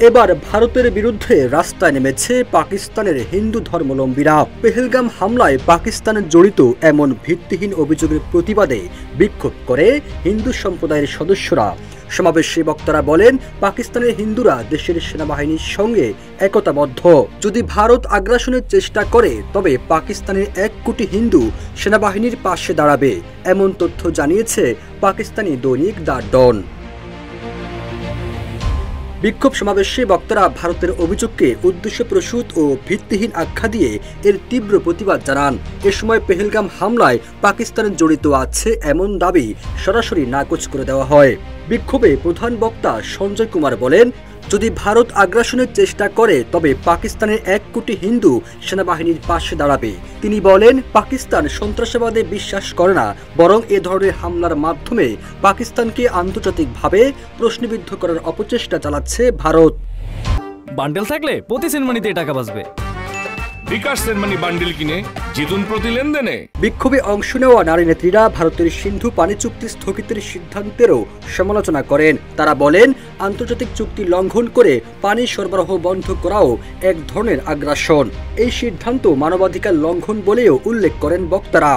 এবার ভারতের বিরুদ্ধে রাস্তায় নেমেছে পাকিস্তানের হিন্দু ধর্মাবলম্বীরা। পেহেলগাম হামলায় পাকিস্তান জড়িত এমন ভিত্তিহীন অভিযোগের প্রতিবাদে বিক্ষোভ করে হিন্দু সম্প্রদায়ের সদস্যরা। সমাবেশে বক্তারা বলেন, পাকিস্তানের হিন্দুরা দেশের সেনাবাহিনীর সঙ্গে একতাবদ্ধ। যদি ভারত আগ্রাসনের চেষ্টা করে তবে পাকিস্তানের 1 কোটি হিন্দু সেনাবাহিনীর পাশে দাঁড়াবে, এমন তথ্য জানিয়েছে পাকিস্তানি দৈনিক দ্য ডন। বিক্ষোভ সমাবেশে বক্তারা ভারতের অভিযোগকে উদ্দেশ্যপ্রসূত ও ভিত্তিহীন আখ্যা দিয়ে এর তীব্র প্রতিবাদ জানান। এ সময় পেহেলগাম হামলায় পাকিস্তান জড়িত আছে এমন দাবি সরাসরি নাকচ করে দেওয়া হয়। বিক্ষোভে প্রধান বক্তা সঞ্জয় কুমার বলেন, যদি ভারত আগ্রাসনের চেষ্টা করে তবে পাকিস্তানের 1 কোটি হিন্দু সেনাবাহিনীর পাশে দাঁড়াবে। তিনি বলেন, পাকিস্তান সন্ত্রাসবাদে বিশ্বাস করে না, বরং এ ধরনের হামলার মাধ্যমে পাকিস্তানকে আন্তর্জাতিকভাবে প্রশ্নবিদ্ধ করার অপচেষ্টা চালাচ্ছে ভারত। বান্ডেল থাকলে প্রতি সেনমানিতে টাকা বাঁচবে। বিকাশ সেনমানি বান্ডেল কিনে জিতুন প্রতি লেনদেনে। বিক্ষোভে অংশ নেওয়া নারী নেত্রীরা ভারতের সিন্ধু পানি চুক্তি স্থগিতের সিদ্ধান্তেরও সমালোচনা করেন। তারা বলেন, আন্তর্জাতিক চুক্তি লঙ্ঘন করে পানি সরবরাহ বন্ধ করাও এক ধরনের আগ্রাসন। এই সিদ্ধান্ত মানবাধিকার লঙ্ঘন বলেও উল্লেখ করেন বক্তারা।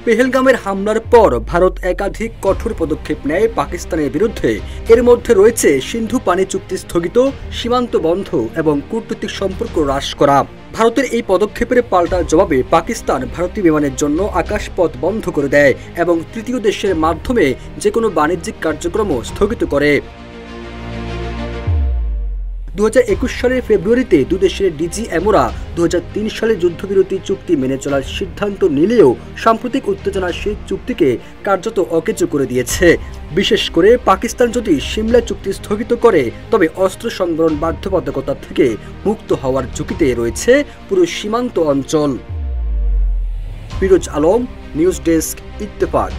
পেহেলগামের হামলার পর ভারত একাধিক কঠোর পদক্ষেপ নেয় পাকিস্তানের বিরুদ্ধে। এর মধ্যে রয়েছে সিন্ধু পানি চুক্তি স্থগিত, সীমান্ত বন্ধ এবং কূটনৈতিক সম্পর্ক হ্রাস করা। ভারতের এই পদক্ষেপের পাল্টা জবাবে পাকিস্তান ভারতীয় বিমানের জন্য আকাশপথ বন্ধ করে দেয় এবং তৃতীয় দেশের মাধ্যমে যে কোনো বাণিজ্যিক কার্যক্রমও স্থগিত করে। 2021 সালের ফেব্রুয়ারিতে দুদেশের ডিজিএমওরা 2003 সালে যুদ্ধবিরতি চুক্তি মেনে চলার সিদ্ধান্ত নিলেও সাম্প্রতিক উত্তেজনা সেই চুক্তিকে কার্যত অকেজো করে দিয়েছে। বিশেষ করে পাকিস্তান যদি সিমলা চুক্তি স্থগিত করে তবে অস্ত্র সংবরণ বাধ্যবাধকতা থেকে মুক্ত হওয়ার ঝুঁকিতে রয়েছে পুরো সীমান্ত অঞ্চল। Firoz Alam, news desk, Ittefaq.